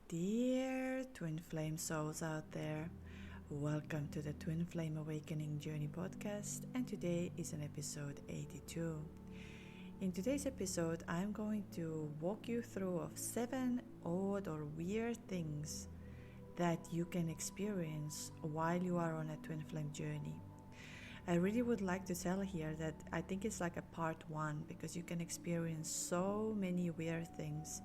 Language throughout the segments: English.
Dear Twin Flame souls out there, welcome to the Twin Flame Awakening Journey podcast, and today is an episode 82. In today's episode, I'm going to walk you through of 7 odd or weird things that you can experience while you are on a Twin Flame journey. I really would like to tell here that I think it's like a part 1 because you can experience so many weird things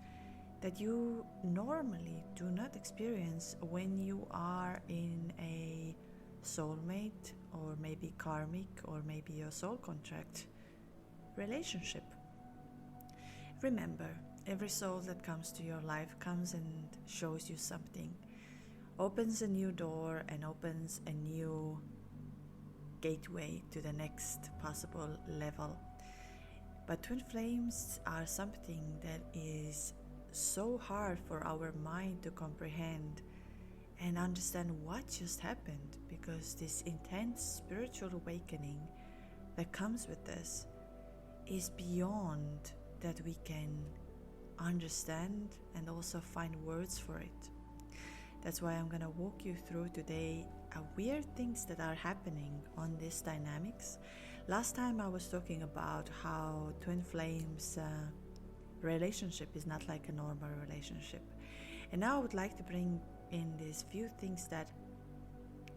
that you normally do not experience when you are in a soulmate or maybe karmic or maybe a soul contract relationship. Remember, every soul that comes to your life comes and shows you something, opens a new door and opens a new gateway to the next possible level. But twin flames are something that is so hard for our mind to comprehend and understand what just happened, because this intense spiritual awakening that comes with this is beyond that we can understand and also find words for it. That's why I'm going to walk you through today weird things that are happening on these dynamics. Last time I was talking about how twin flames relationship is not like a normal relationship, and now I would like to bring in these few things that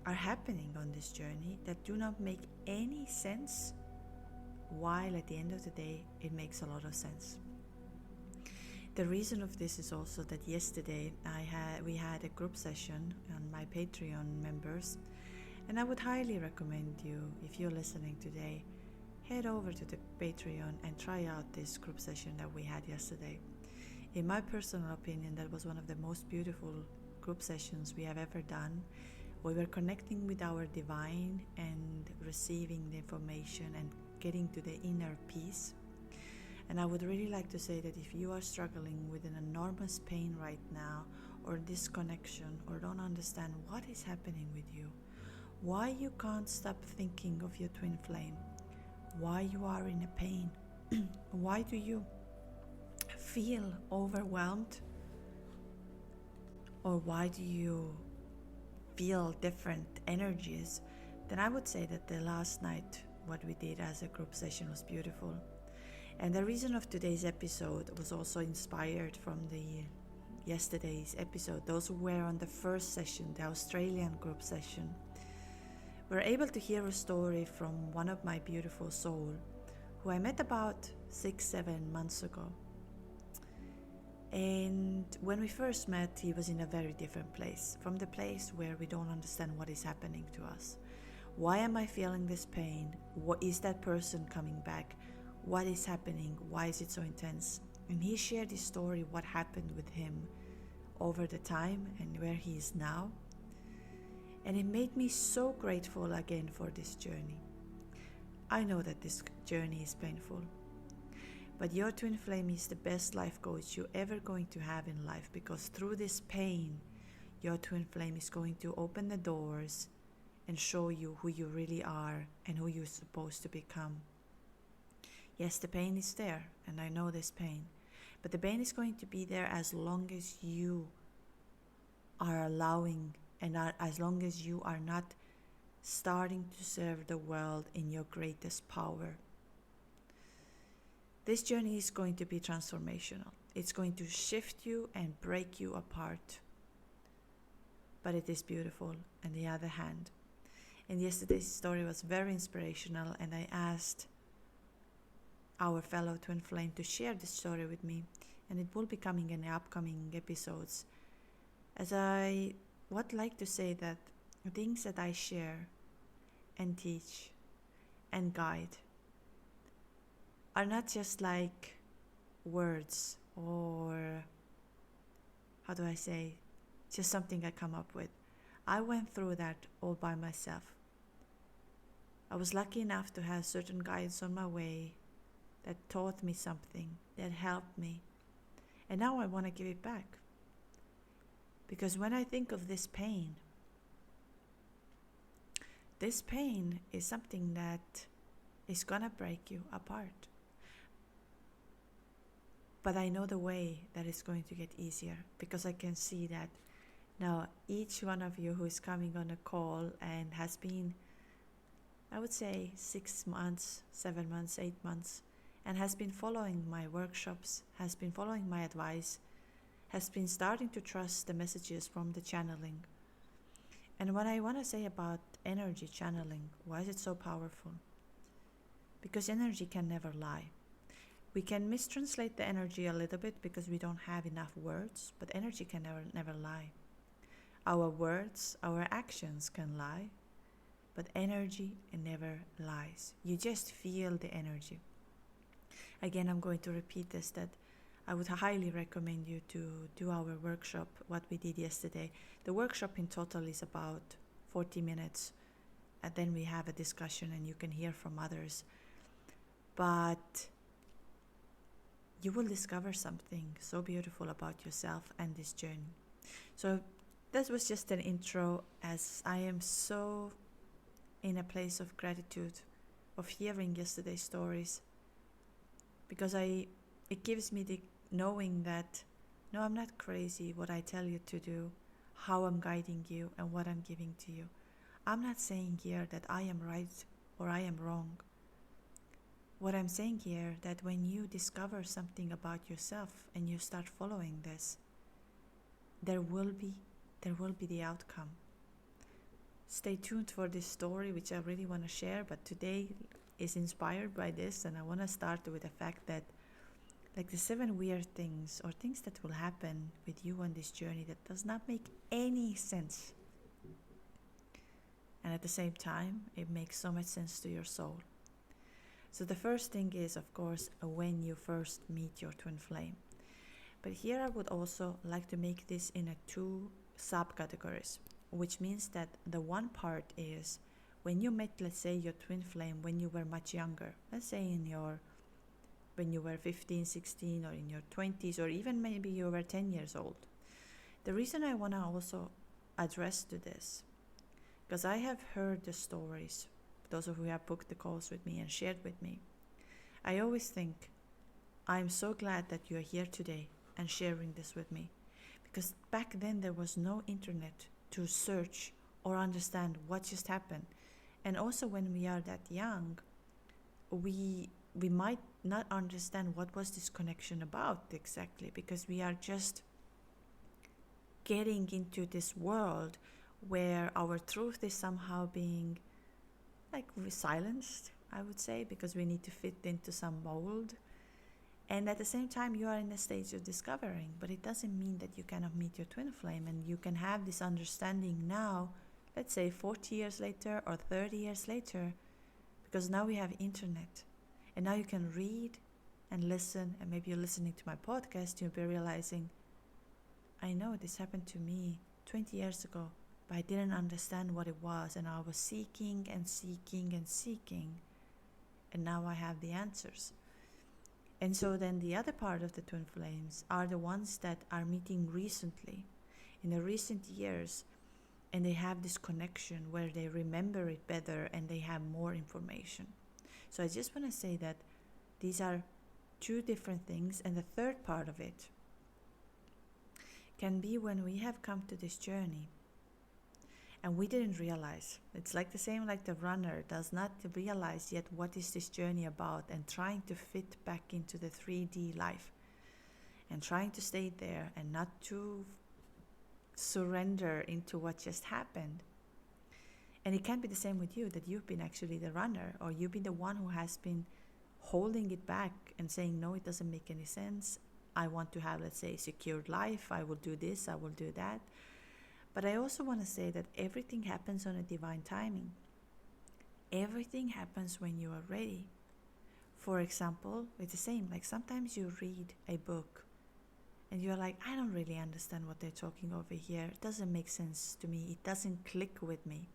are happening on this journey that do not make any sense, while at the end of the day it makes a lot of sense. The reason of this is also that yesterday we had a group session on my Patreon members, and I would highly recommend you, if you're listening today, head over to the Patreon and try out this group session that we had yesterday. In my personal opinion, that was one of the most beautiful group sessions we have ever done. We were connecting with our divine and receiving the information and getting to the inner peace. And I would really like to say that if you are struggling with an enormous pain right now, or disconnection, or don't understand what is happening with you, why you can't stop thinking of your twin flame, why you are in a pain, why do you feel overwhelmed, or why do you feel different energies, then I would say that the last night what we did as a group session was beautiful. And the reason of today's episode was also inspired from the yesterday's episode. Those who were on the first session, the Australian group session, were able to hear a story from one of my beautiful soul who I met about 6-7 months ago. And when we first met, he was in a very different place, from the place where we don't understand what is happening to us. Why am I feeling this pain? What is that person coming back? What is happening? Why is it so intense? And he shared his story, what happened with him over the time and where he is now. And it made me so grateful again for this journey. I know that this journey is painful, but your twin flame is the best life coach you're ever going to have in life, because through this pain, your twin flame is going to open the doors and show you who you really are and who you're supposed to become. Yes, the pain is there, and I know this pain, but the pain is going to be there as long as you are allowing, and as long as you are not starting to serve the world in your greatest power. This journey is going to be transformational. It's going to shift you and break you apart. But it is beautiful on the other hand. And yesterday's story was very inspirational, and I asked our fellow twin flame to share this story with me, and it will be coming in the upcoming episodes. As I would like to say that things that I share and teach and guide are not just like words, or how do I say, just something I come up with. I went through that all by myself. I was lucky enough to have certain guides on my way that taught me something, that helped me. And now I want to give it back. Because when I think of this pain is something that is gonna break you apart. But I know the way that it's going to get easier, because I can see that now each one of you who is coming on a call and has been, I would say, 6 months, 7 months, 8 months, and has been following my workshops, has been following my advice, has been starting to trust the messages from the channeling. And what I want to say about energy channeling, why is it so powerful? Because energy can never lie. We can mistranslate the energy a little bit because we don't have enough words, but energy can never lie. Our words, our actions can lie, but energy never lies. You just feel the energy. Again, I'm going to repeat this, that I would highly recommend you to do our workshop, what we did yesterday. The workshop in total is about 40 minutes, and then we have a discussion and you can hear from others. But you will discover something so beautiful about yourself and this journey. So this was just an intro, as I am so in a place of gratitude of hearing yesterday's stories, because it gives me the knowing that no, I'm not crazy what I tell you to do, how I'm guiding you and what I'm giving to you. I'm not saying here that I am right or I am wrong. What I'm saying here, that when you discover something about yourself and you start following this, there will be the outcome. Stay tuned for this story, which I really want to share, but today is inspired by this, and I want to start with the fact that, like, the 7 weird things or things that will happen with you on this journey that does not make any sense, and at the same time it makes so much sense to your soul. So the first thing is, of course, when you first meet your twin flame. But here I would also like to make this in a 2 subcategories, which means that the one part is when you met, let's say, your twin flame when you were much younger, let's say when you were 15, 16, or in your 20s, or even maybe you were 10 years old. The reason I want to also address to this, because I have heard the stories, those of you who have booked the calls with me and shared with me. I always think, I'm so glad that you're here today and sharing this with me, because back then there was no internet to search or understand what just happened. And also when we are that young, we might not understand what was this connection about exactly, because we are just getting into this world where our truth is somehow being like silenced, I would say, because we need to fit into some mold. And at the same time, you are in a stage of discovering, but it doesn't mean that you cannot meet your twin flame and you can have this understanding now, let's say 40 years later or 30 years later, because now we have internet, and now you can read and listen, and maybe you're listening to my podcast, you'll be realizing, I know this happened to me 20 years ago, but I didn't understand what it was, and I was seeking and seeking and seeking, and now I have the answers. And so then the other part of the twin flames are the ones that are meeting recently, in the recent years, and they have this connection where they remember it better and they have more information. So I just want to say that these are 2 different things, and the third part of it can be when we have come to this journey and we didn't realize. It's like the same like the runner does not realize yet what is this journey about, and trying to fit back into the 3D life and trying to stay there and not to surrender into what just happened. And it can be the same with you, that you've been actually the runner, or you've been the one who has been holding it back and saying, no, it doesn't make any sense. I want to have, let's say, a secured life. I will do this, I will do that. But I also want to say that everything happens on a divine timing. Everything happens when you are ready. For example, it's the same, like sometimes you read a book and you're like, I don't really understand what they're talking over here. It doesn't make sense to me. It doesn't click with me.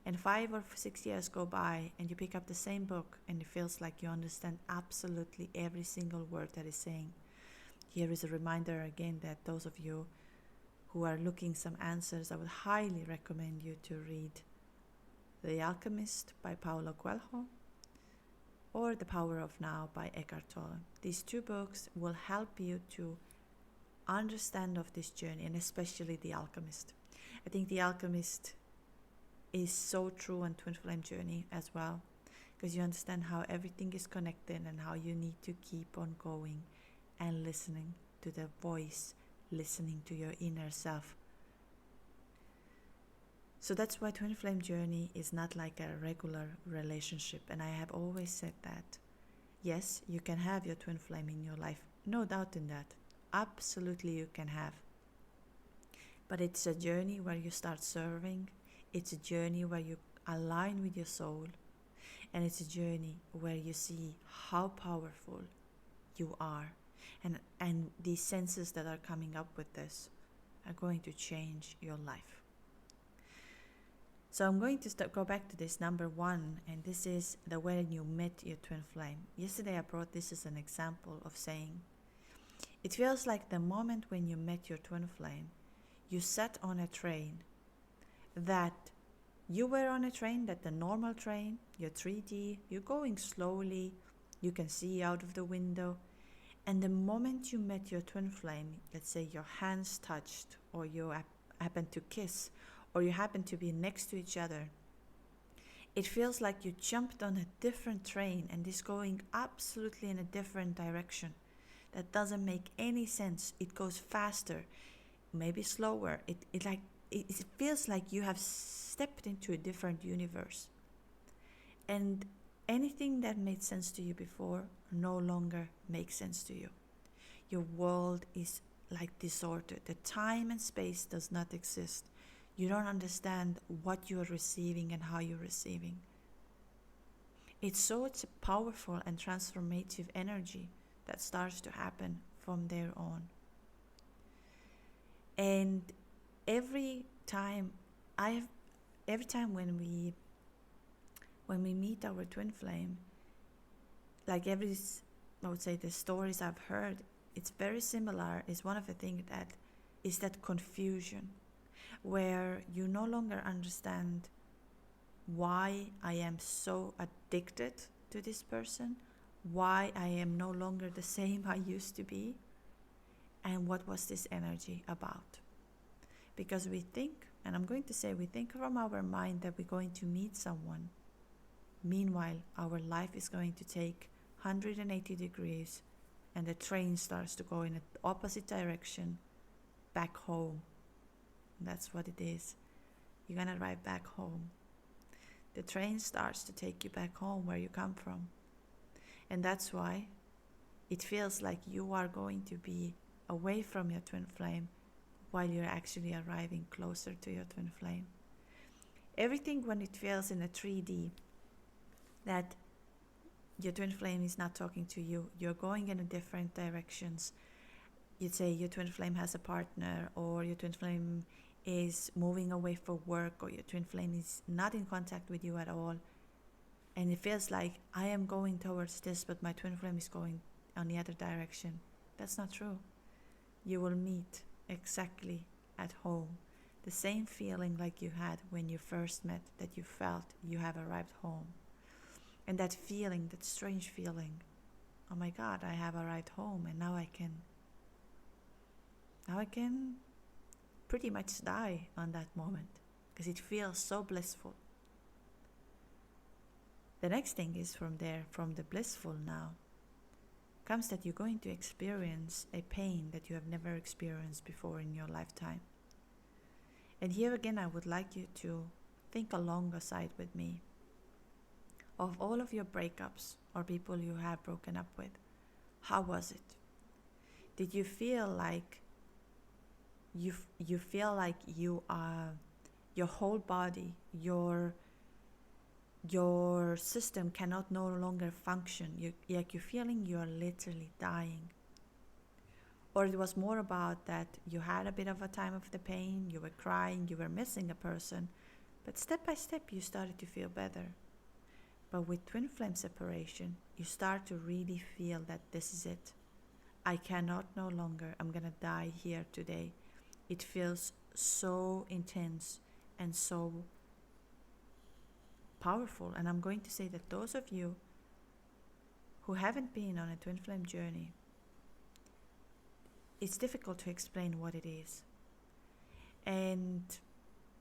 And 5 or 6 years go by and you pick up the same book and it feels like you understand absolutely every single word that is saying. Here is a reminder again that those of you who are looking some answers, I would highly recommend you to read The Alchemist by Paulo Coelho, or The Power of Now by Eckhart Tolle. These two books will help you to understand of this journey, and especially The Alchemist. I think The Alchemist is so true on Twin Flame journey as well, because you understand how everything is connected and how you need to keep on going and listening to the voice, listening to your inner self. So that's why Twin Flame journey is not like a regular relationship, and I have always said that. Yes, you can have your Twin Flame in your life, no doubt in that. Absolutely you can have. But it's a journey where you start serving. It's a journey where you align with your soul. And it's a journey where you see how powerful you are. And these senses that are coming up with this are going to change your life. So I'm going to go back to this number 1, and this is the when you met your twin flame. Yesterday I brought this as an example of saying, it feels like the moment when you met your twin flame, you sat on a train, that you were on a train, that the normal train, you're 3D, you're going slowly, you can see out of the window, and the moment you met your twin flame, let's say your hands touched, or you happen to kiss, or you happen to be next to each other, it feels like you jumped on a different train and is going absolutely in a different direction. That doesn't make any sense. It goes faster, maybe slower. It feels like you have stepped into a different universe. And anything that made sense to you before no longer makes sense to you. Your world is like distorted. The time and space does not exist. You don't understand what you are receiving and how you're receiving. It's such a powerful and transformative energy that starts to happen from there on. And every time when we meet our twin flame, like I would say the stories I've heard, it's very similar. Is one of the things that is that confusion, where you no longer understand why I am so addicted to this person, why I am no longer the same I used to be, and what was this energy about. Because we think, and I'm going to say we think from our mind that we're going to meet someone. Meanwhile, our life is going to take 180 degrees and the train starts to go in the opposite direction, back home. That's what it is. You're gonna arrive back home. The train starts to take you back home where you come from. And that's why it feels like you are going to be away from your twin flame while you're actually arriving closer to your twin flame. Everything when it feels in a 3D, that your twin flame is not talking to you, you're going in a different directions. You'd say your twin flame has a partner, or your twin flame is moving away for work, or your twin flame is not in contact with you at all. And it feels like I am going towards this, but my twin flame is going on the other direction. That's not true. You will meet exactly at home. The same feeling like you had when you first met, that you felt you have arrived home. And that feeling, that strange feeling, oh my God, I have arrived home, and now I can pretty much die on that moment, because it feels so blissful. The next thing is from there, from the blissful now, comes that you're going to experience a pain that you have never experienced before in your lifetime. And here again, I would like you to think alongside with me of all of your breakups or people you have broken up with. How was it? Did you feel like you feel like you are, your whole body, your system cannot no longer function? You're feeling you're literally dying. Or it was more about that you had a bit of a time of the pain, you were crying, you were missing a person, but step by step you started to feel better. But with twin flame separation, you start to really feel that this is it. I cannot no longer, I'm gonna die here today. It feels so intense and so powerful. And I'm going to say that those of you who haven't been on a twin flame journey, it's difficult to explain what it is.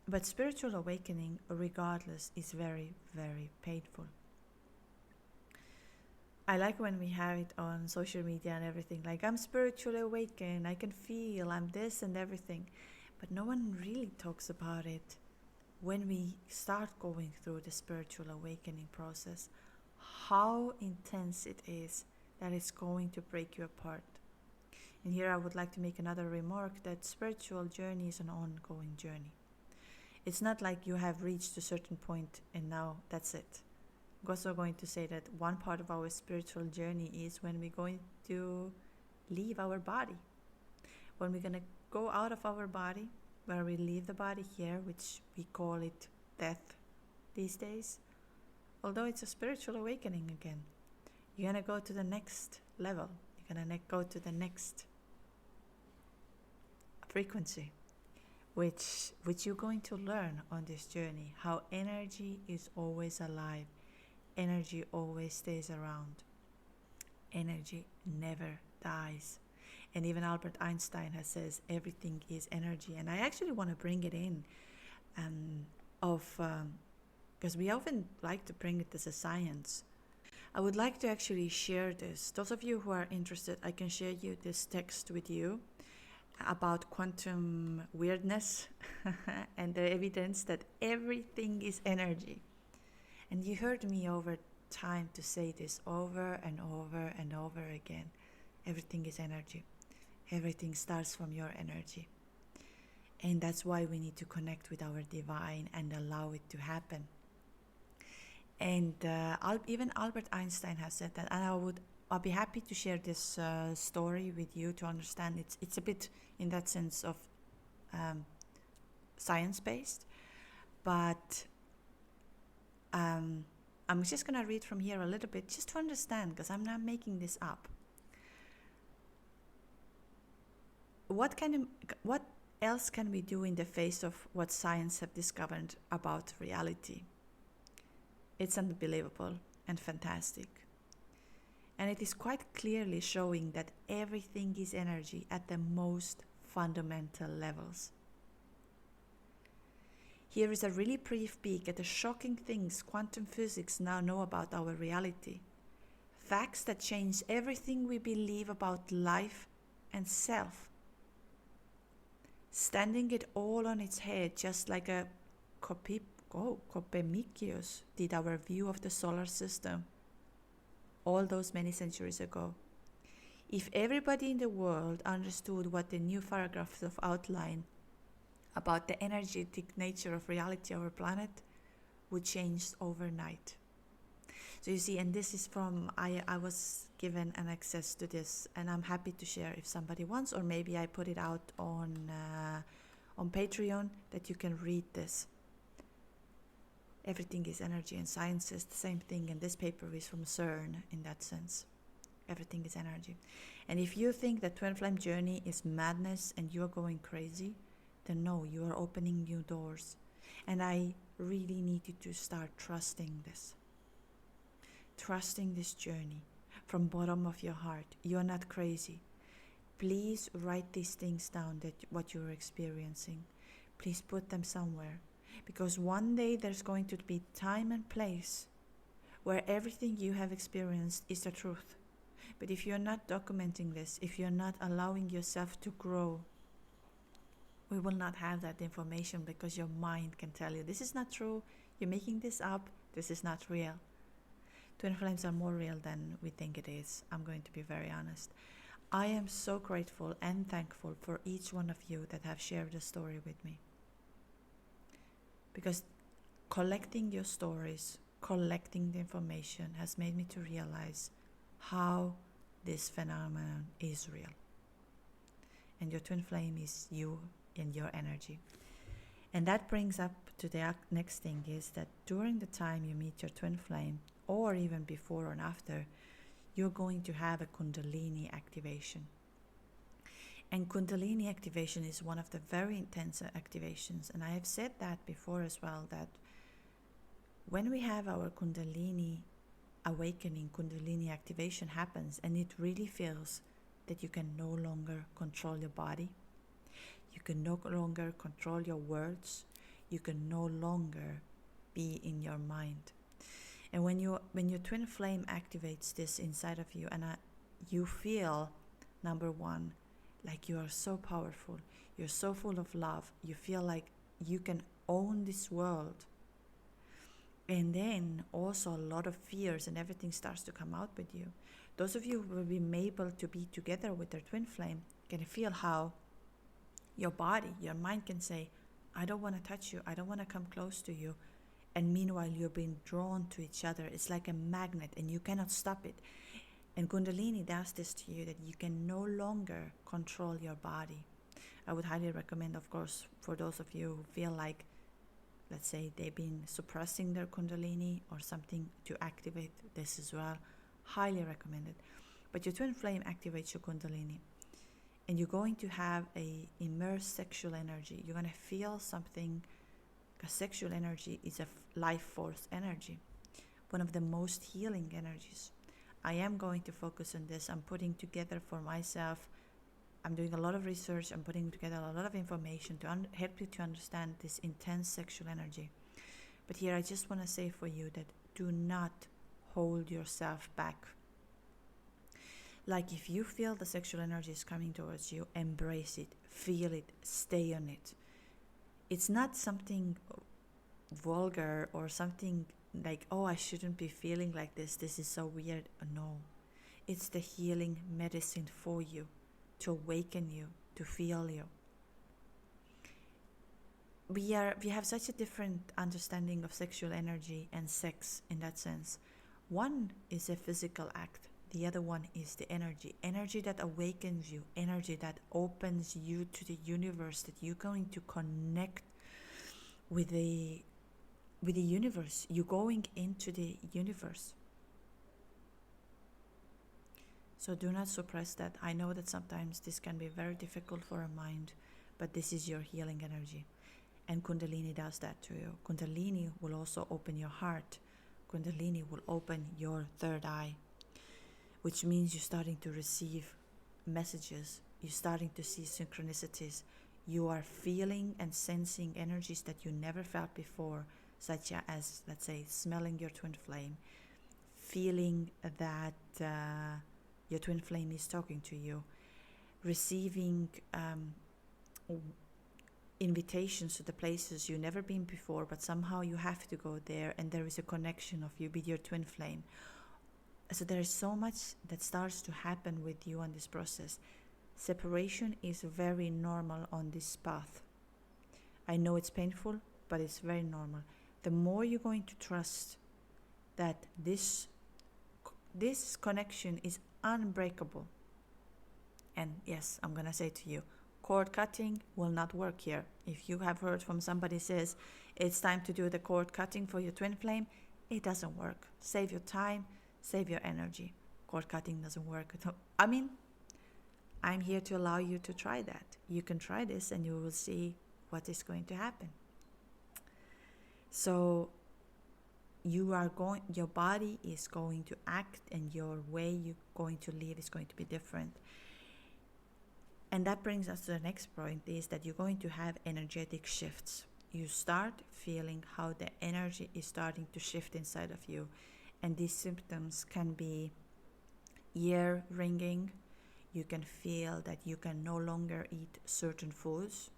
But spiritual awakening, regardless, is very, very painful. I like when we have it on social media and everything, like I'm spiritually awakened, I can feel I'm this and everything. But no one really talks about it when we start going through the spiritual awakening process, how intense it is that it's going to break you apart. And here I would like to make another remark that spiritual journey is an ongoing journey. It's not like you have reached a certain point and now that's it. I'm also going to say that one part of our spiritual journey is when we're going to leave our body. When we're going to go out of our body, where we leave the body here, which we call it death these days. Although it's a spiritual awakening again. You're going to go to the next level. You're going to go to the next frequency, which you're going to learn on this journey, how energy is always alive. Energy always stays around. Energy never dies. And even Albert Einstein has says everything is energy. And I actually want to bring it in because we often like to bring it as a science. I would like to actually share this. Those of you who are interested, I can share you this text with you about quantum weirdness and the evidence that everything is energy. And you heard me over time to say this over and over and over again. Everything is energy. Everything starts from your energy. And that's why we need to connect with our divine and allow it to happen. And even Albert Einstein has said that, and I'll be happy to share this story with you to understand it's a bit in that sense of science-based, but I'm just going to read from here a little bit just to understand, because I'm not making this up. What else can we do in the face of what science have discovered about reality? It's unbelievable and fantastic. And it is quite clearly showing that everything is energy at the most fundamental levels. Here is a really brief peek at the shocking things quantum physics now know about our reality. Facts that change everything we believe about life and self. Standing it all on its head, just like a Copernicus did our view of the solar system all those many centuries ago. If everybody in the world understood what the new paragraphs of outline about the energetic nature of reality of our planet would change overnight. So you see, and this is from, I was given an access to this, and I'm happy to share if somebody wants, or maybe I put it out on Patreon that you can read this. Everything is energy, and science is the same thing, and this paper is from CERN in that sense. Everything is energy. And if you think that twin flame journey is madness and you're going crazy, then no, you are opening new doors. And I really need you to start trusting this. Trusting this journey from bottom of your heart. You're not crazy. Please write these things down, that what you're experiencing. Please put them somewhere. Because one day there's going to be time and place where everything you have experienced is the truth. But if you're not documenting this, if you're not allowing yourself to grow, we will not have that information, because your mind can tell you, this is not true, you're making this up, this is not real. Twin flames are more real than we think it is. I'm going to be very honest. I am so grateful and thankful for each one of you that have shared the story with me. Because collecting your stories, collecting the information has made me to realize how this phenomenon is real. And your twin flame is you and your energy. And that brings up to the next thing, is that during the time you meet your twin flame, or even before and after, you're going to have a Kundalini activation. And Kundalini activation is one of the very intense activations. And I have said that before as well, that when we have our Kundalini awakening, Kundalini activation happens, and it really feels that you can no longer control your body. You can no longer control your words. You can no longer be in your mind. And when your twin flame activates this inside of you, and you feel, number one, like you are so powerful, you're so full of love, you feel like you can own this world. And then also a lot of fears and everything starts to come out with you. Those of you who will be able to be together with their twin flame can feel how your body, your mind can say, I don't want to touch you, I don't want to come close to you. And meanwhile, you're being drawn to each other. It's like a magnet and you cannot stop it. And Kundalini does this to you, that you can no longer control your body. I would highly recommend, of course, for those of you who feel like, let's say, they've been suppressing their Kundalini or something, to activate this as well. Highly recommended. But your twin flame activates your Kundalini. And you're going to have a immersed sexual energy. You're going to feel something. Sexual energy is a life force energy, one of the most healing energies. I am going to focus on this. I'm putting together for myself, I'm doing a lot of research, I'm putting together a lot of information to help you to understand this intense sexual energy. But here I just want to say for you that do not hold yourself back. Like if you feel the sexual energy is coming towards you, embrace it, feel it, stay on it. It's not something vulgar or something like, oh, I shouldn't be feeling like this is so weird. No, it's the healing medicine for you, to awaken you, to feel you. We have such a different understanding of sexual energy and sex in that sense. One is a physical act, the other one is the energy that awakens you, energy that opens you to the universe, that you're going to connect with the universe. You're going into the universe. So do not suppress that. I know that sometimes this can be very difficult for a mind, but this is your healing energy. And Kundalini does that to you. Kundalini will also open your heart. Kundalini will open your third eye, which means you're starting to receive messages. You're starting to see synchronicities. You are feeling and sensing energies that you never felt before, such as, let's say, smelling your twin flame, feeling that your twin flame is talking to you, receiving invitations to the places you've never been before, but somehow you have to go there, and there is a connection of you with your twin flame. So there is so much that starts to happen with you on this process. Separation is very normal on this path. I know it's painful, but it's very normal. The more you're going to trust that this connection is unbreakable. And yes, I'm going to say to you, cord cutting will not work here. If you have heard from somebody says it's time to do the cord cutting for your twin flame, it doesn't work. Save your time, save your energy. Cord cutting doesn't work. I mean, I'm here to allow you to try that. You can try this and you will see what is going to happen. So your body is going to act, and your way you're going to live is going to be different. And that brings us to the next point, is that you're going to have energetic shifts. You start feeling how the energy is starting to shift inside of you. And these symptoms can be ear ringing. You can feel that you can no longer eat certain foods.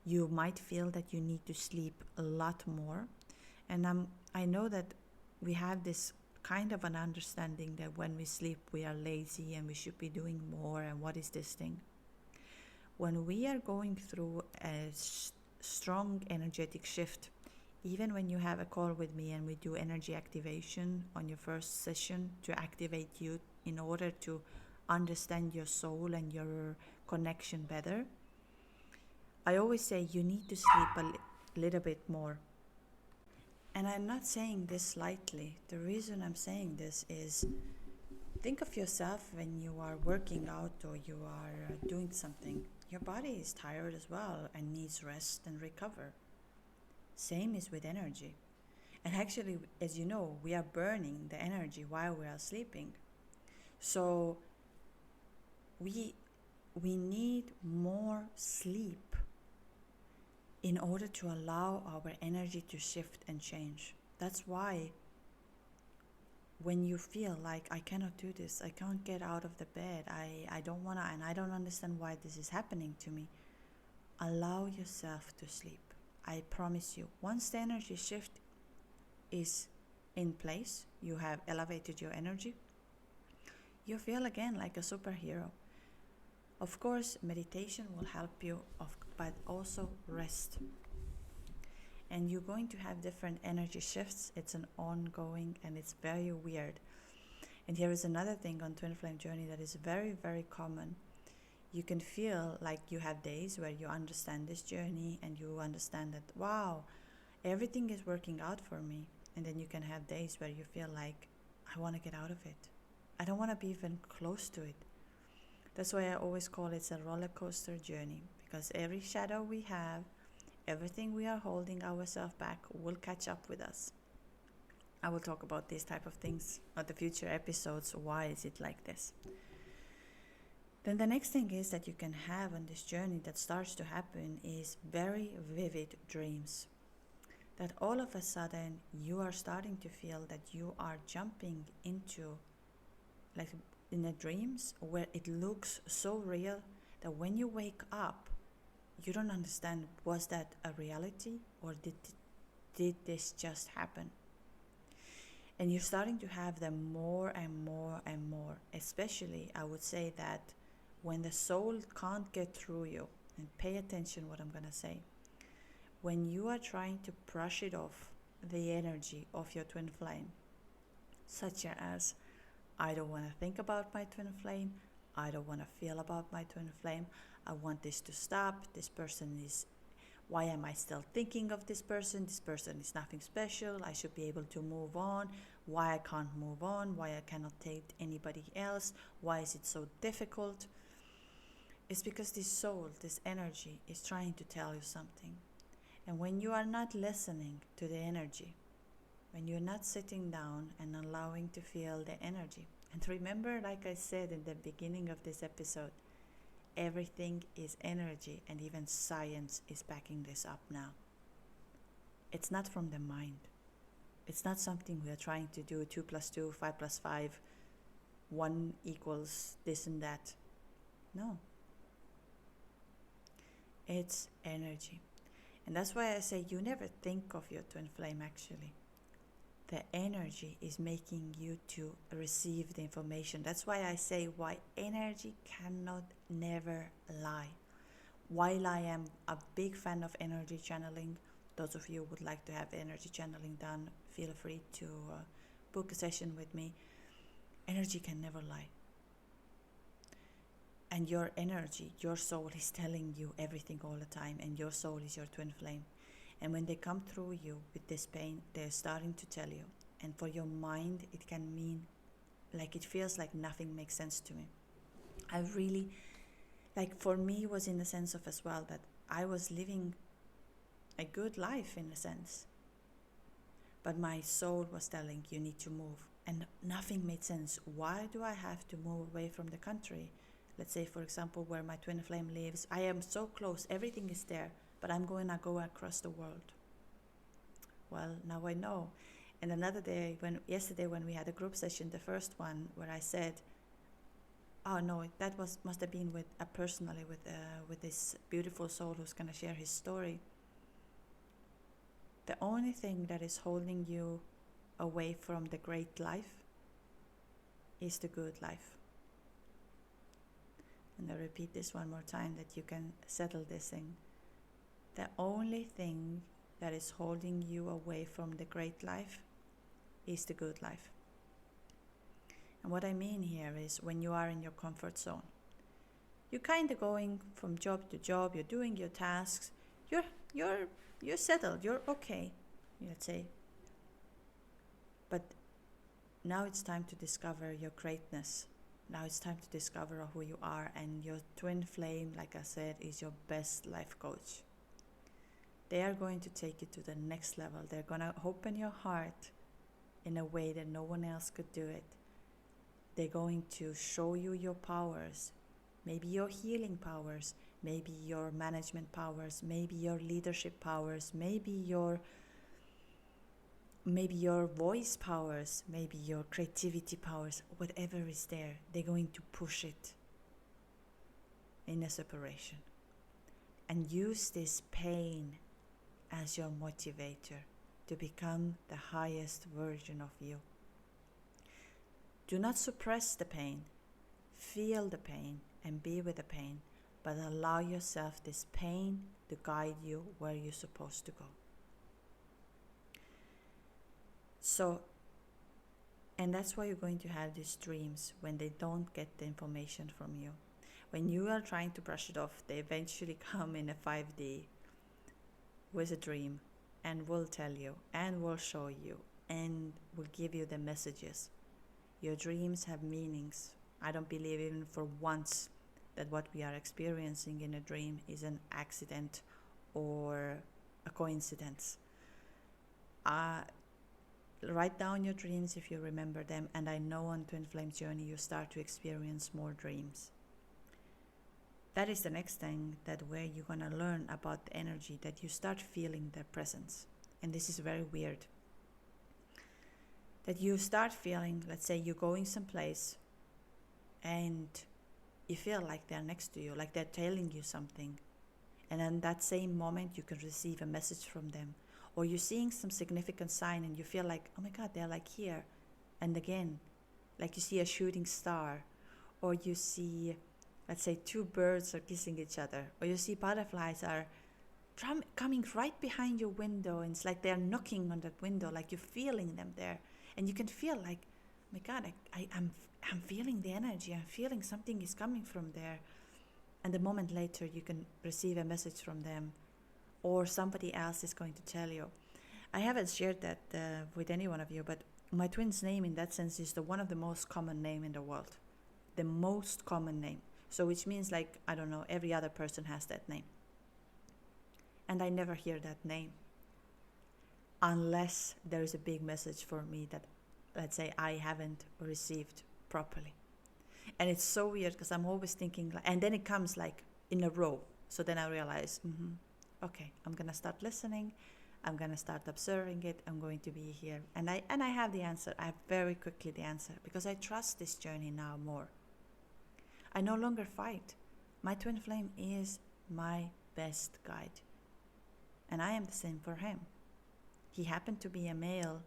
You might feel that you need to sleep a lot more. And I know that we have this kind of an understanding that when we sleep we are lazy and we should be doing more, and what is this thing? When we are going through a strong energetic shift, even when you have a call with me and we do energy activation on your first session to activate you in order to understand your soul and your connection better, I always say you need to sleep a little bit more. And I'm not saying this lightly. The reason I'm saying this is, think of yourself when you are working out or you are doing something. Your body is tired as well and needs rest and recover. Same is with energy. And actually, as you know, we are burning the energy while we are sleeping. So we need more sleep in order to allow our energy to shift and change. That's why when you feel like, I cannot do this, I can't get out of the bed, I don't want to, and I don't understand why this is happening to me, allow yourself to sleep. I promise you, once the energy shift is in place, you have elevated your energy, you feel again like a superhero. Of course, meditation will help you, but also rest. And you're going to have different energy shifts. It's an ongoing, and it's very weird. And here is another thing on Twin Flame Journey that is very, very common. You can feel like you have days where you understand this journey and you understand that, wow, everything is working out for me. And then you can have days where you feel like, I want to get out of it. I don't want to be even close to it. That's why I always call it a roller coaster journey, because every shadow we have, everything we are holding ourselves back will catch up with us. I will talk about these type of things on the future episodes. Why is it like this? Then the next thing is that you can have on this journey that starts to happen is very vivid dreams. That all of a sudden you are starting to feel that you are jumping into, like in the dreams, where it looks so real that when you wake up, you don't understand, was that a reality or did this just happen? And you're starting to have them more and more and more. Especially, I would say that when the soul can't get through you, and pay attention what I'm going to say, when you are trying to brush it off, the energy of your twin flame, such as, I don't want to think about my twin flame, I don't want to feel about my twin flame, I want this to stop, this person is, why am I still thinking of this person is nothing special, I should be able to move on, why I can't move on, why I cannot take anybody else, why is it so difficult? It's because this soul, this energy is trying to tell you something. And when you are not listening to the energy, when you're not sitting down and allowing to feel the energy, and remember, like I said in the beginning of this episode, everything is energy, and even science is backing this up now. It's not from the mind. It's not something we are trying to do, 2 plus 2, 5 plus 5, 1 equals this and that. No. It's energy. And that's why I say you never think of your twin flame actually. The energy is making you to receive the information. That's why I say why energy cannot never lie. While I am a big fan of energy channeling, those of you who would like to have energy channeling done, feel free to book a session with me. Energy can never lie. And your energy, your soul is telling you everything all the time, and your soul is your twin flame. And when they come through you with this pain, they're starting to tell you. And for your mind, it can mean, like, it feels like nothing makes sense to me. I really, like, for me, was in the sense of as well that I was living a good life in a sense. But my soul was telling, you need to move. And nothing made sense. Why do I have to move away from the country? Let's say, for example, where my twin flame lives. I am so close, everything is there, but I'm going to go across the world. Well, now I know. And another day, yesterday when we had a group session, the first one, where I said, oh no, that must have been with personally with this beautiful soul who's going to share his story. The only thing that is holding you away from the great life is the good life. And I repeat this one more time that you can settle this thing. The only thing that is holding you away from the great life is the good life. And what I mean here is when you are in your comfort zone, you're kind of going from job to job, you're doing your tasks, you're settled, you're okay, let's say. But now it's time to discover your greatness. Now it's time to discover who you are, and your twin flame, like I said, is your best life coach. They are going to take you to the next level. They're going to open your heart in a way that no one else could do it. They're going to show you your powers, maybe your healing powers, maybe your management powers, maybe your leadership powers, maybe your voice powers, maybe your creativity powers, whatever is there. They're going to push it in a separation and use this pain as your motivator to become the highest version of you. Do not suppress the pain. Feel the pain and be with the pain, but allow yourself this pain to guide you where you're supposed to go. So, and that's why you're going to have these dreams when they don't get the information from you. When you are trying to brush it off, they eventually come in a 5D with a dream and will tell you and will show you and will give you the messages. Your dreams have meanings. I don't believe even for once that what we are experiencing in a dream is an accident or a coincidence. Write down your dreams if you remember them, and I know on Twin Flame Journey you start to experience more dreams. That is the next thing, that where you're going to learn about the energy, that you start feeling their presence. And this is very weird. That you start feeling, let's say you're going someplace and you feel like they're next to you, like they're telling you something. And in that same moment you can receive a message from them. Or you're seeing some significant sign and you feel like, oh my God, they're like here. And again, like you see a shooting star, or you see, let's say, two birds are kissing each other, or you see butterflies are coming right behind your window, and it's like they're knocking on that window, like you're feeling them there. And you can feel like, oh my God, I'm feeling the energy, I'm feeling something is coming from there. And a moment later you can receive a message from them, or somebody else is going to tell you. I haven't shared that with any one of you, but my twin's name in that sense is one of the most common name in the world. The most common name. So which means, like, I don't know, every other person has that name. And I never hear that name unless there is a big message for me that, let's say, I haven't received properly. And it's so weird because I'm always thinking, and then it comes like in a row. So then I realize, okay, I'm going to start listening. I'm going to start observing it. I'm going to be here. And I have the answer. I have very quickly the answer because I trust this journey now more. I no longer fight. My twin flame is my best guide. And I am the same for him. He happened to be a male,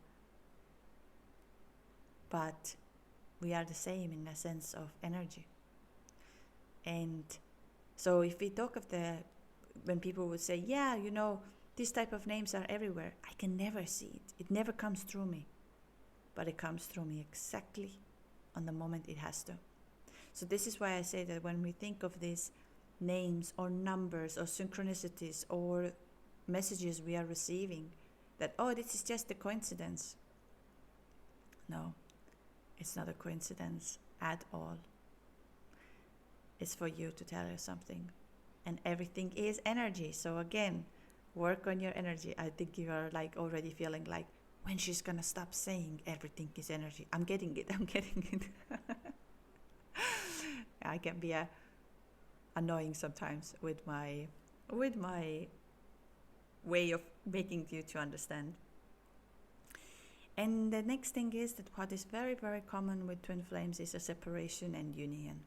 but we are the same in the sense of energy. And so if we talk of when people would say, yeah, you know, these type of names are everywhere, I can never see it. It never comes through me. But it comes through me exactly on the moment it has to. So this is why I say that when we think of these names or numbers or synchronicities or messages we are receiving, that, oh, this is just a coincidence. No, it's not a coincidence at all. It's for you to tell you something. And everything is energy. So again, work on your energy. I think you are like already feeling like, when she's gonna stop saying everything is energy. I'm getting it. I can be annoying sometimes with my way of making you to understand. And the next thing is that what is very, very common with twin flames is a separation and union.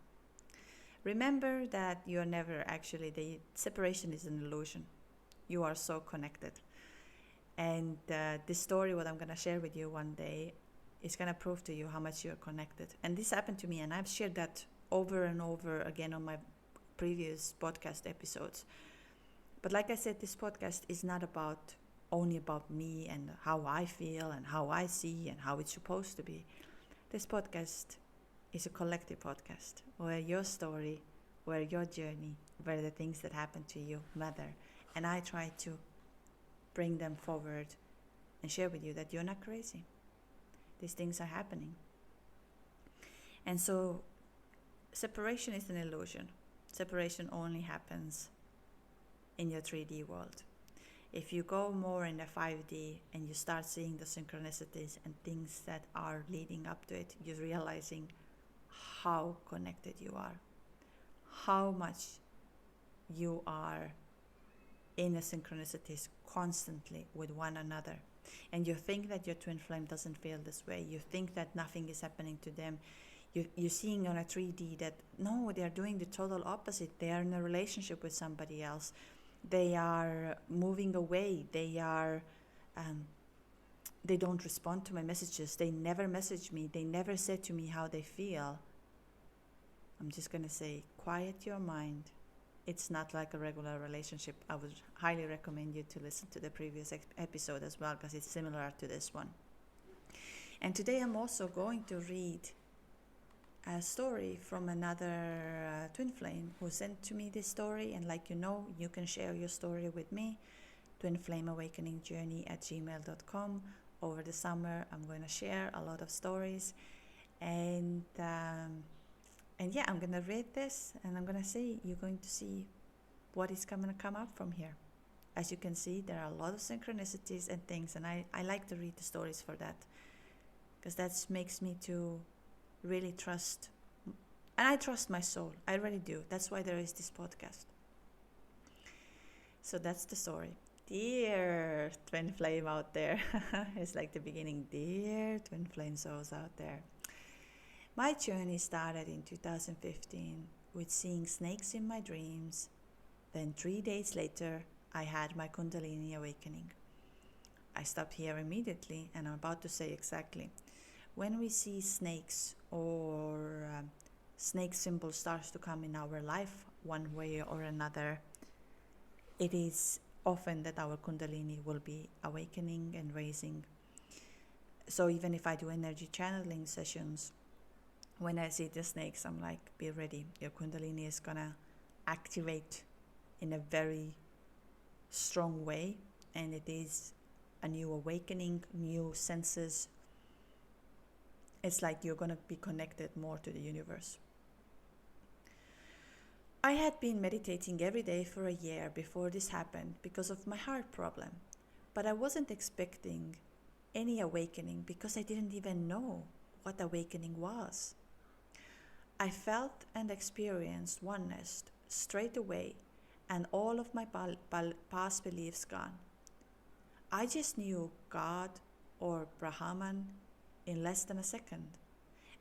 Remember that you are never actually, the separation is an illusion. You are so connected. And this story, what I'm going to share with you one day, is going to prove to you how much you are connected. And this happened to me, and I've shared that over and over again on my previous podcast episodes. But like I said, this podcast is not only about me and how I feel and how I see and how it's supposed to be. This podcast is a collective podcast where your story, where your journey, where the things that happen to you matter. And I try to bring them forward and share with you that you're not crazy. These things are happening. And so separation is an illusion. Separation only happens in your 3D world. If you go more in the 5D and you start seeing the synchronicities and things that are leading up to it, you're realizing how connected you are, how much you are in the synchronicities constantly with one another. And you think that your twin flame doesn't feel this way. You think that nothing is happening to them. You're seeing on a 3D that no, they are doing the total opposite. They are in a relationship with somebody else. They are moving away. They don't respond to my messages. They never message me. They never said to me how they feel. I'm just going to say, quiet your mind. It's not like a regular relationship. I would highly recommend you to listen to the previous episode as well, because it's similar to this one. And today I'm also going to read a story from another twin flame who sent to me this story. And like you can share your story with me, twinflameawakeningjourney@gmail.com. Over the summer, I'm going to share a lot of stories. And yeah, I'm going to read this and I'm going to see, you're going to see what is going to come up from here. As you can see, there are a lot of synchronicities and things, and I like to read the stories for that, because that makes me to really trust, and I trust my soul. I really do. That's why there is this podcast. So that's the story. Dear twin flame out there. It's like the beginning. Dear twin flame souls out there. My journey started in 2015 with seeing snakes in my dreams. Then 3 days later, I had my Kundalini awakening. I stopped here immediately, and I'm about to say exactly. When we see snakes or snake symbol starts to come in our life one way or another, it is often that our Kundalini will be awakening and raising. So even if I do energy channeling sessions, when I see the snakes, I'm like, be ready. Your Kundalini is gonna activate in a very strong way, and it is a new awakening, new senses. It's like you're gonna be connected more to the universe. I had been meditating every day for a year before this happened because of my heart problem, but I wasn't expecting any awakening because I didn't even know what awakening was. I felt and experienced oneness straight away, and all of my past beliefs gone. I just knew God or Brahman in less than a second,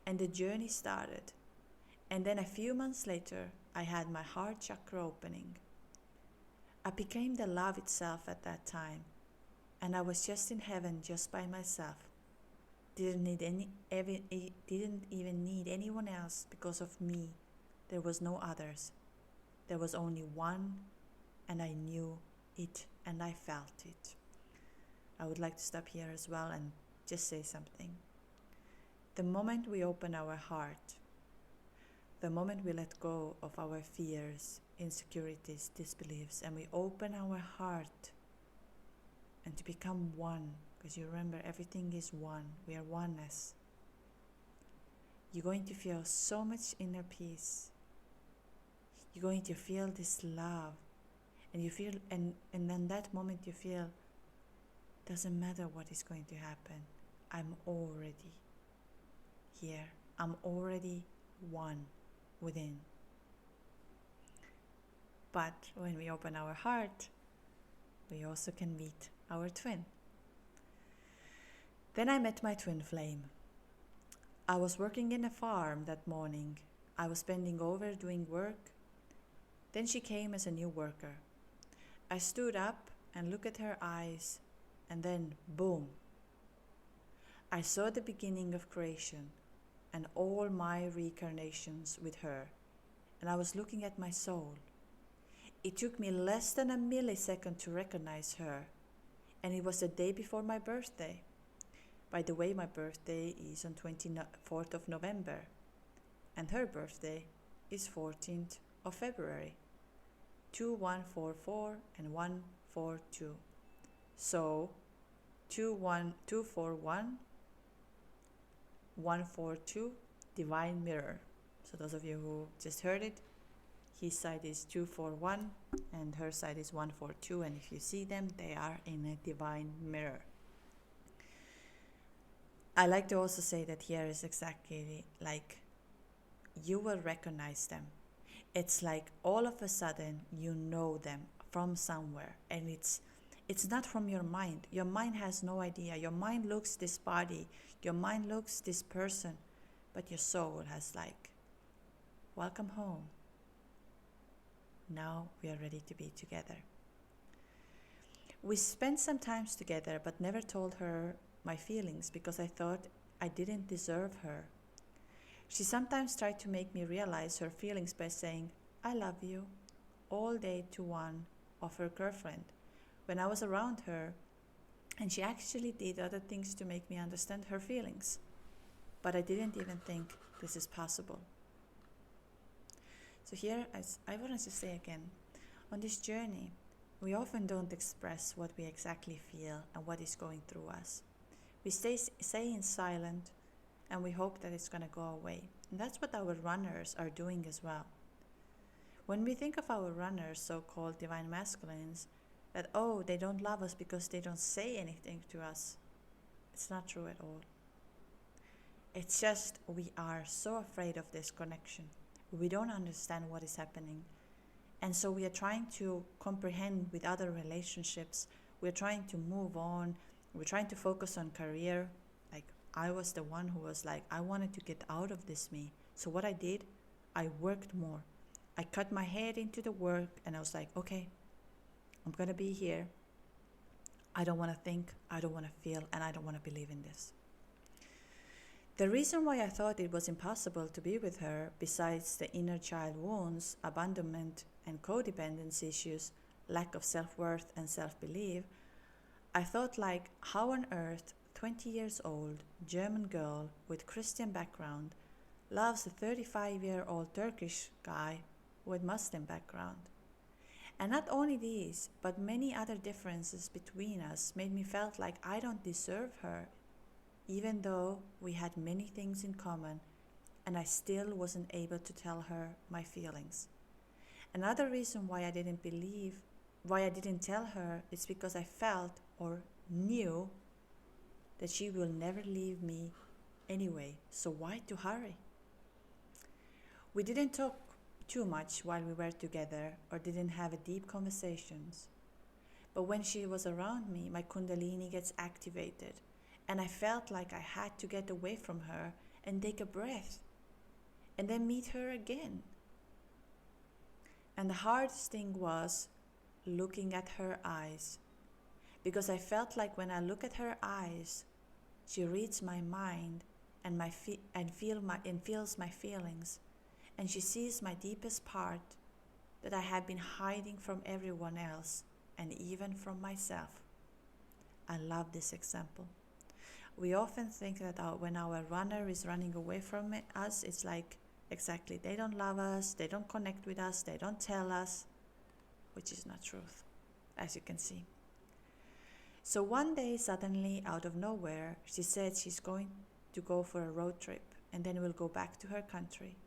and the journey started. And then a few months later, I had my heart chakra opening. I became the love itself at that time, and I was just in heaven just by myself. Didn't even need anyone else because of me. There was no others. There was only one, and I knew it and I felt it. I would like to stop here as well and just say something. The moment we open our heart, the moment we let go of our fears, insecurities, disbeliefs, and we open our heart and to become one, because you remember everything is one, we are oneness, you're going to feel so much inner peace. You're going to feel this love, and you feel, and then that moment you feel, doesn't matter what is going to happen, I'm already here, I'm already one within. But when we open our heart, we also can meet our twin. Then I met my twin flame. I was working in a farm that morning. I was bending over doing work. Then she came as a new worker. I stood up and looked at her eyes, and then boom. I saw the beginning of creation and all my reincarnations with her, and I was looking at my soul. It took me less than a millisecond to recognize her, and it was the day before my birthday. By the way, my birthday is on 24th of November, and her birthday is 14th of February, 2144 and 142. So 241 142 divine mirror. So those of you who just heard it, His side is 241 and her side is 142, and if you see them, they are in a divine mirror. I like to also say that here is exactly like you will recognize them. It's like all of a sudden you know them from somewhere, and it's not from your mind. Your mind has no idea. Your mind looks this body, your mind looks this person, but your soul has like, welcome home. Now we are ready to be together. We spent some time together, but never told her my feelings because I thought I didn't deserve her. She sometimes tried to make me realize her feelings by saying, I love you, all day to one of her girlfriend when I was around her, and she actually did other things to make me understand her feelings. But I didn't even think this is possible. So here, as I wanted to say again, on this journey, we often don't express what we exactly feel and what is going through us. We stay in silent, and we hope that it's going to go away. And that's what our runners are doing as well. When we think of our runners, so-called divine masculines, that, oh, they don't love us because they don't say anything to us, it's not true at all. It's just we are so afraid of this connection. We don't understand what is happening. And so we are trying to comprehend with other relationships. We're trying to move on. We're trying to focus on career. Like I was the one who was like, I wanted to get out of this me. So what I did, I worked more. I cut my head into the work, and I was like, okay, I'm going to be here. I don't want to think, I don't want to feel, and I don't want to believe in this. The reason why I thought it was impossible to be with her, besides the inner child wounds, abandonment and codependence issues, lack of self-worth and self-belief, I thought like, how on earth 20 years old German girl with Christian background loves a 35-year-old Turkish guy with Muslim background? And not only these, but many other differences between us made me felt like I don't deserve her, even though we had many things in common, and I still wasn't able to tell her my feelings. Another reason why I didn't tell her is because I felt or knew that she will never leave me anyway, so why to hurry? We didn't talk too much while we were together or didn't have a deep conversations. But when she was around me, my Kundalini gets activated, and I felt like I had to get away from her and take a breath and then meet her again. And the hardest thing was looking at her eyes, because I felt like when I look at her eyes, she reads my mind and feels my feelings, and she sees my deepest part that I have been hiding from everyone else and even from myself. I love this example. We often think that when our runner is running away from us, it's like, exactly, they don't love us, they don't connect with us, they don't tell us, which is not truth, as you can see. So one day, suddenly, out of nowhere, she said she's going to go for a road trip and then we'll go back to her country.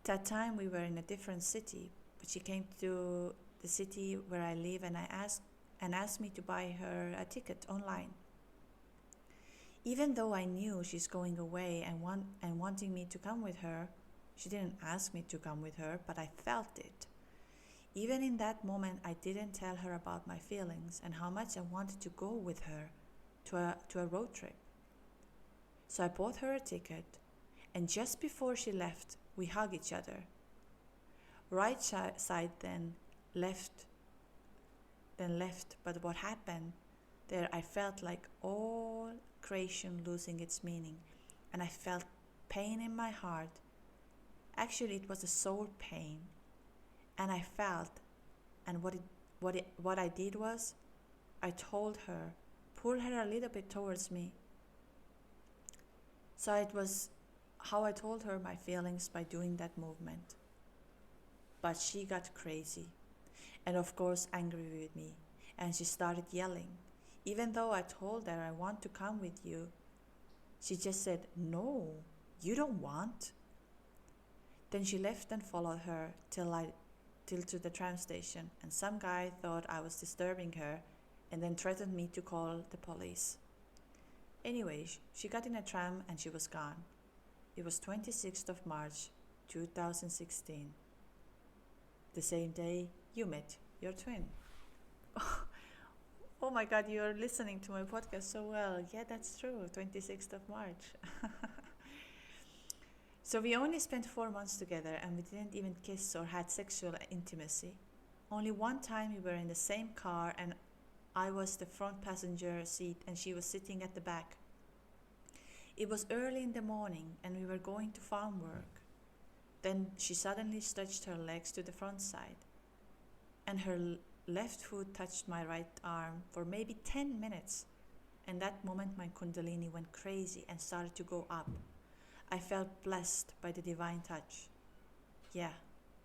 That time we were in a different city, but she came to the city where I live and asked me to buy her a ticket online. Even though I knew she's going away and wanting me to come with her, she didn't ask me to come with her, but I felt it. Even in that moment, I didn't tell her about my feelings and how much I wanted to go with her to a road trip. So I bought her a ticket, and just before she left, we hugged each other. Right side then left, but what happened there, I felt like all creation losing its meaning, and I felt pain in my heart. Actually, it was a soul pain, and I felt, and what I did was, I told her, pull her a little bit towards me. So it was how I told her my feelings, by doing that movement. But she got crazy, and of course angry with me, and she started yelling. Even though I told her I want to come with you, she just said, no, you don't want. Then she left and followed her till to the tram station, and some guy thought I was disturbing her and then threatened me to call the police. Anyway, she got in a tram and she was gone. It was 26th of March 2016. The same day you met your twin. Oh my god, you're listening to my podcast so well. Yeah, that's true. 26th of March. So we only spent 4 months together and we didn't even kiss or had sexual intimacy. Only one time we were in the same car and I was the front passenger seat and she was sitting at the back. It was early in the morning and we were going to farm work. Then she suddenly stretched her legs to the front side and her left foot touched my right arm for maybe 10 minutes. And that moment my Kundalini went crazy and started to go up. I felt blessed by the divine touch. Yeah,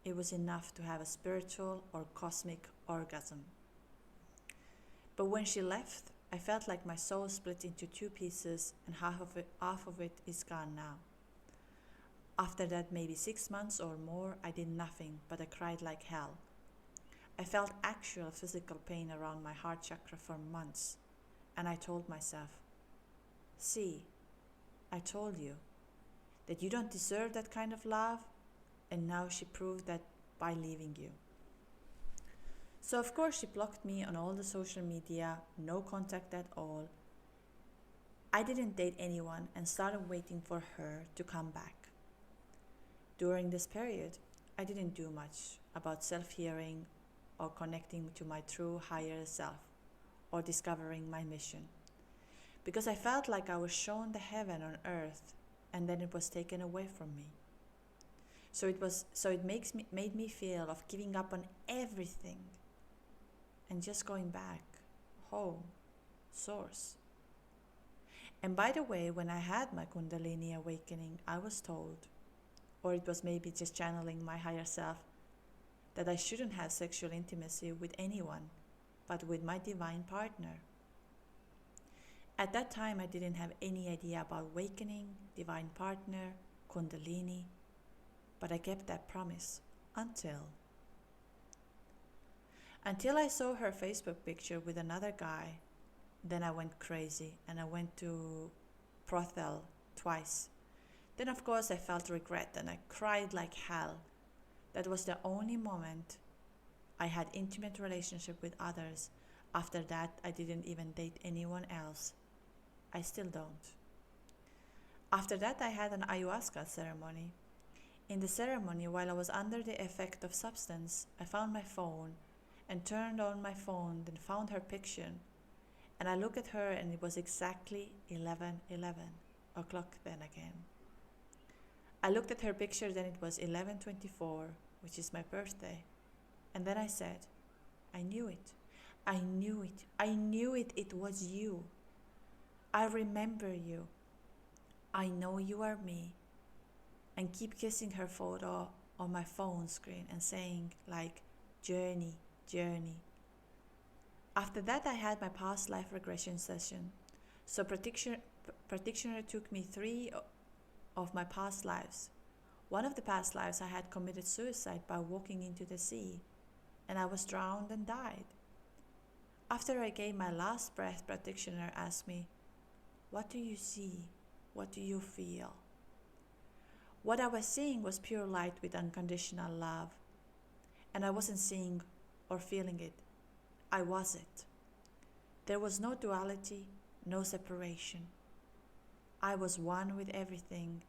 it was enough to have a spiritual or cosmic orgasm. But when she left, I felt like my soul split into two pieces and half of it is gone now. After that, maybe 6 months or more, I did nothing, but I cried like hell. I felt actual physical pain around my heart chakra for months, and I told myself, see, I told you that you don't deserve that kind of love, and now she proved that by leaving you. So of course she blocked me on all the social media, no contact at all. I didn't date anyone and started waiting for her to come back. During this period, I didn't do much about self-healing or connecting to my true higher self or discovering my mission, because I felt like I was shown the heaven on earth and then it was taken away from me. So it made me feel of giving up on everything and just going back home, source. And by the way, when I had my Kundalini awakening, I was told, or it was maybe just channeling my higher self, that I shouldn't have sexual intimacy with anyone but with my divine partner. At that time, I didn't have any idea about awakening, divine partner, Kundalini, but I kept that promise until I saw her Facebook picture with another guy. Then I went crazy and I went to brothel twice. Then of course I felt regret and I cried like hell. That was the only moment I had intimate relationship with others. After that, I didn't even date anyone else. I still don't. After that, I had an ayahuasca ceremony. In the ceremony, while I was under the effect of substance, I found my phone and turned on my phone, then found her picture. And I looked at her and it was exactly 11 o'clock then again. I looked at her picture, then it was 11:24, which is my birthday. And then I said, I knew it. I knew it. I knew it. It was you. I remember you. I know you are me. And keep kissing her photo on my phone screen and saying like, journey, journey. After that, I had my past life regression session. So practitioner took me 3 of my past lives. One of the past lives I had committed suicide by walking into the sea, and I was drowned and died. After I gave my last breath, practitioner asked me, what do you see? What do you feel? What I was seeing was pure light with unconditional love, and I wasn't seeing or feeling it. I was it. There was no duality, no separation. I was one with everything,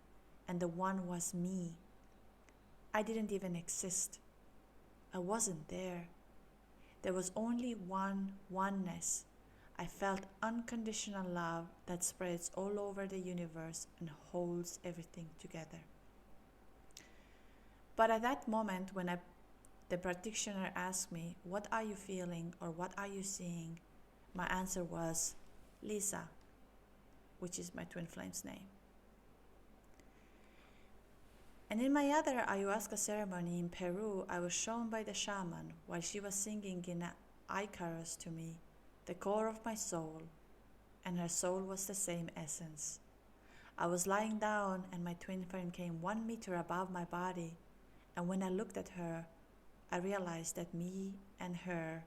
and the one was me. I didn't even exist. I wasn't there. There was only oneness. I felt unconditional love that spreads all over the universe and holds everything together. But at that moment, when the practitioner asked me, what are you feeling or what are you seeing? My answer was, Lisa, which is my twin flame's name. And in my other ayahuasca ceremony in Peru, I was shown by the shaman while she was singing in Icarus to me, the core of my soul, and her soul was the same essence. I was lying down and my twin flame came 1 meter above my body And when I looked at her, I realized that me and her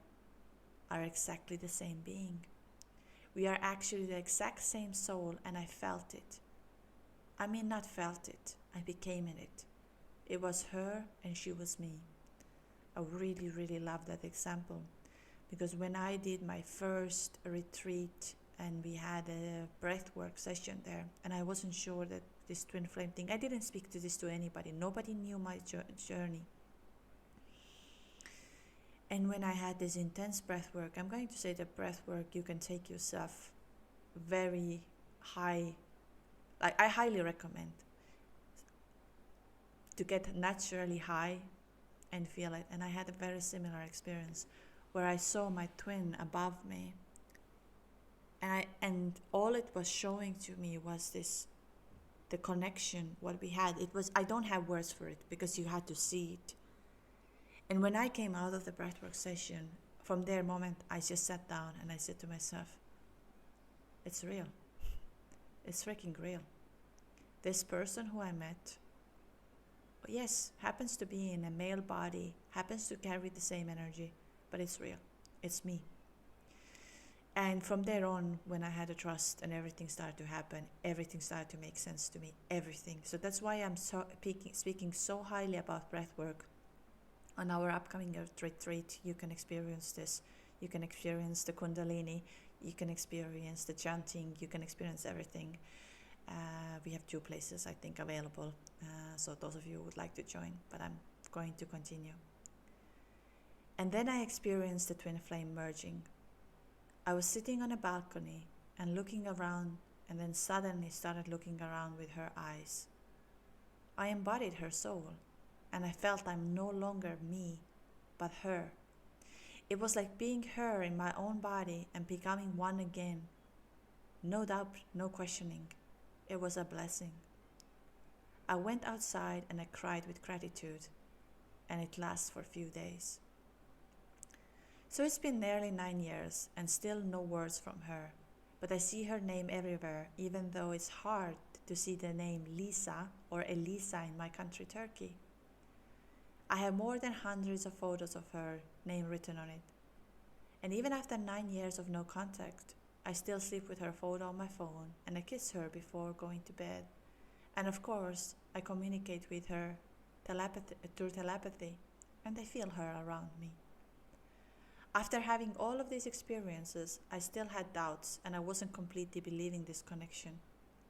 are exactly the same being. We are actually the exact same soul, and I felt it. I mean, not felt it, I became in it. It was her and she was me. I really, really love that example, because when I did my first retreat and we had a breathwork session there, and I wasn't sure that this twin flame thing, I didn't speak to this to anybody. Nobody knew my journey. And when I had this intense breath work, I'm going to say that breath work, you can take yourself very high. Like, I highly recommend to get naturally high and feel it. And I had a very similar experience where I saw my twin above me. And all it was showing to me was this, the connection, what we had. It was, I don't have words for it because you had to see it. And when I came out of the breathwork session, from their moment, I just sat down and I said to myself, it's real. It's freaking real. This person who I met, yes, happens to be in a male body, happens to carry the same energy, but it's real. It's me. And from there on, when I had a trust and everything started to happen, everything started to make sense to me, everything. So that's why I'm speaking so highly about breathwork. On our upcoming retreat, you can experience this. You can experience the Kundalini, you can experience the chanting, you can experience everything. We have 2 places, I think, available. So those of you who would like to join, but I'm going to continue. And then I experienced the twin flame merging. I was sitting on a balcony and looking around, and then suddenly started looking around with her eyes. I embodied her soul, and I felt I'm no longer me, but her. It was like being her in my own body and becoming one again. No doubt, no questioning. It was a blessing. I went outside and I cried with gratitude, and it lasted for a few days. So it's been nearly 9 years and still no words from her, but I see her name everywhere, even though it's hard to see the name Lisa or Elisa in my country, Turkey. I have more than hundreds of photos of her name written on it. And even after 9 years of no contact, I still sleep with her photo on my phone, and I kiss her before going to bed. And of course, I communicate with her through telepathy, and I feel her around me. After having all of these experiences, I still had doubts, and I wasn't completely believing this connection.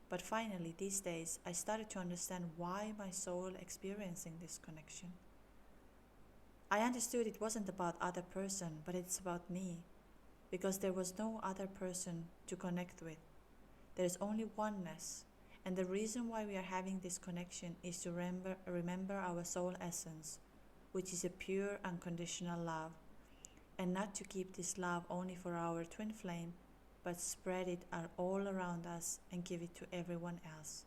But finally, these days, I started to understand why my soul experiencing this connection. I understood it wasn't about other person, but it's about me, because there was no other person to connect with. There's only oneness, and the reason why we are having this connection is to remember our soul essence, which is a pure, unconditional love, and not to keep this love only for our twin flame, but spread it all around us and give it to everyone else.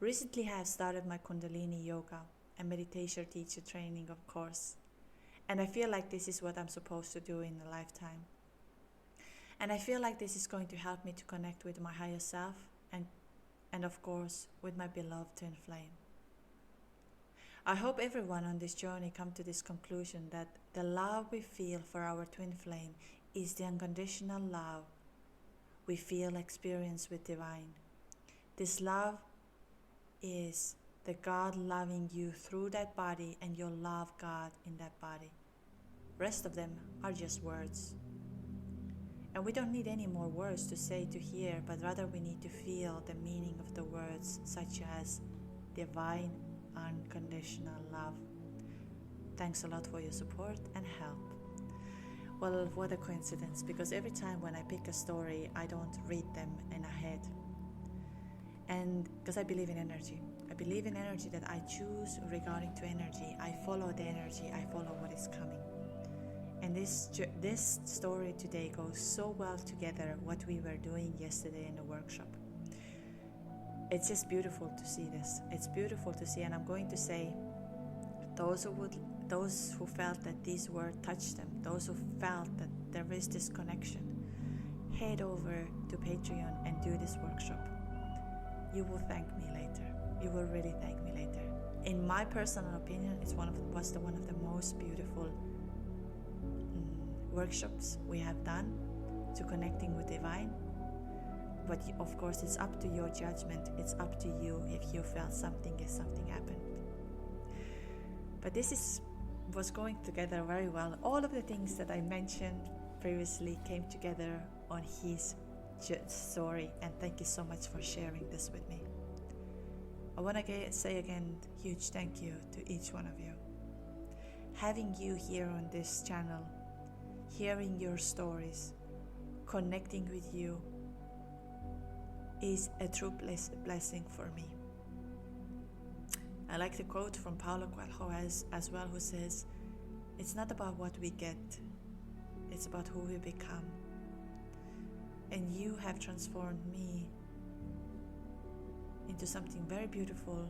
Recently I have started my Kundalini yoga and meditation teacher training, of course, and I feel like this is what I'm supposed to do in a lifetime. And I feel like this is going to help me to connect with my higher self and of course with my beloved twin flame. I hope everyone on this journey come to this conclusion that the love we feel for our twin flame is the unconditional love we feel experience with divine. This love is the God loving you through that body, and you'll love God in that body. Rest of them are just words. And we don't need any more words to say to hear, but rather we need to feel the meaning of the words, such as divine unconditional love. Thanks a lot for your support and help. Well, what a coincidence, because every time when I pick a story, I don't read them in a head. And because I believe in energy. I believe in energy that I choose regarding to energy. I follow the energy, I follow what is coming. And this story today goes so well together what we were doing yesterday in the workshop. It's just beautiful to see this. It's beautiful to see, and I'm going to say, those who felt that these words touched them, those who felt that there is this connection, head over to Patreon and do this workshop. You will thank me later. You will really thank me later. in my personal opinion, it's one of the most beautiful workshops we have done to connecting with divine. But of course, it's up to your judgment. It's up to you if you felt something, if something happened. But this was going together very well. All of the things that I mentioned previously came together on his story, and thank you so much for sharing this with me. I want to say again, huge thank you to each one of you. Having you here on this channel, hearing your stories, connecting with you is a true blessing for me. I like the quote from Paulo Coelho as well, who says, it's not about what we get, it's about who we become. And you have transformed me into something very beautiful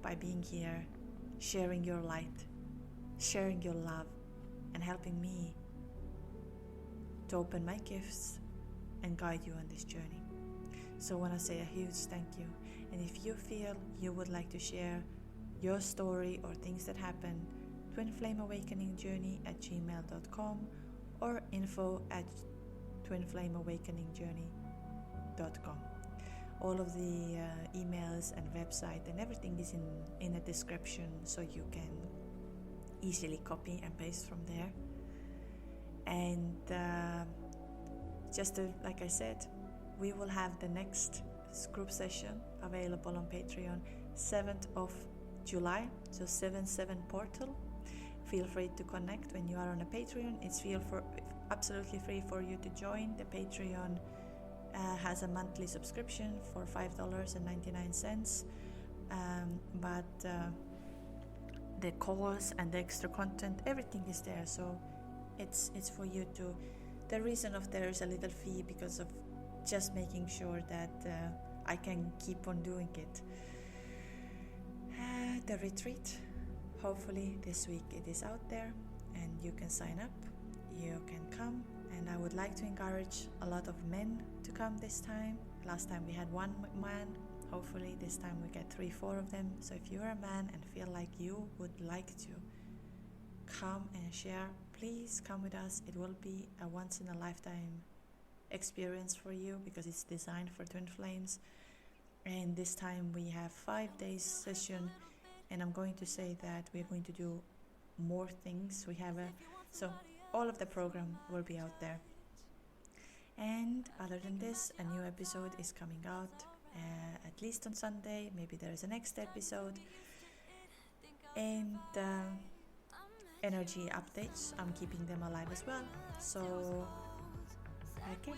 by being here, sharing your light, sharing your love, and helping me to open my gifts and guide you on this journey. So I want to say a huge thank you. And if you feel you would like to share your story or things that happen, twinflameawakeningjourney@gmail.com or info@twinflameawakeningjourney.com. All of the emails and website and everything is in a description, so you can easily copy and paste from there. And like I said, we will have the next group session available on Patreon 7th of July, so 7/7 portal. Feel free to connect when you are on a Patreon. It's absolutely free for you to join. The Patreon has a monthly subscription for $5.99, but the calls and the extra content, everything is there. So it's for you to. The reason of there is a little fee because of just making sure that I can keep on doing it. The retreat, hopefully this week it is out there and you can sign up, you can come, and I would like to encourage a lot of men to come this time. Last time we had one man, hopefully this time we get 3-4 of them. So if you're a man and feel like you would like to come and share, please come with us. It will be a once in a lifetime experience for you because it's designed for twin flames. And this time we have 5 days session, and I'm going to say that we're going to do more things. So all of the program will be out there. And other than this, a new episode is coming out at least on Sunday. Maybe there is a next episode. And energy updates, I'm keeping them alive as well. So okay,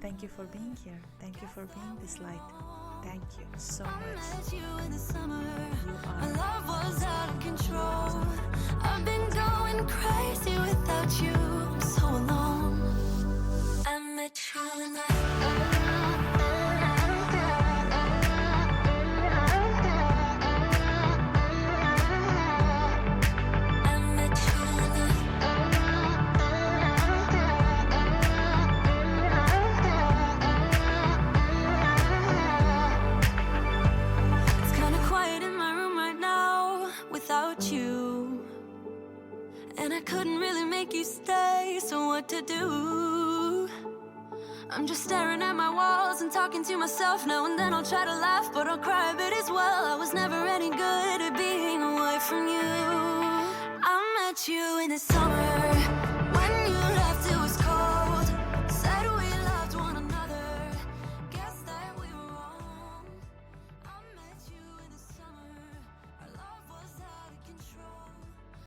thank you for being here. Thank you for being this light. Thank you so much. You My love was out of control. I've been going crazy without you so long. I met you in to do. I'm just staring at my walls and talking to myself now and then. I'll try to laugh, but I'll cry a bit as well. I was never any good at being away from you. I met you in the summer.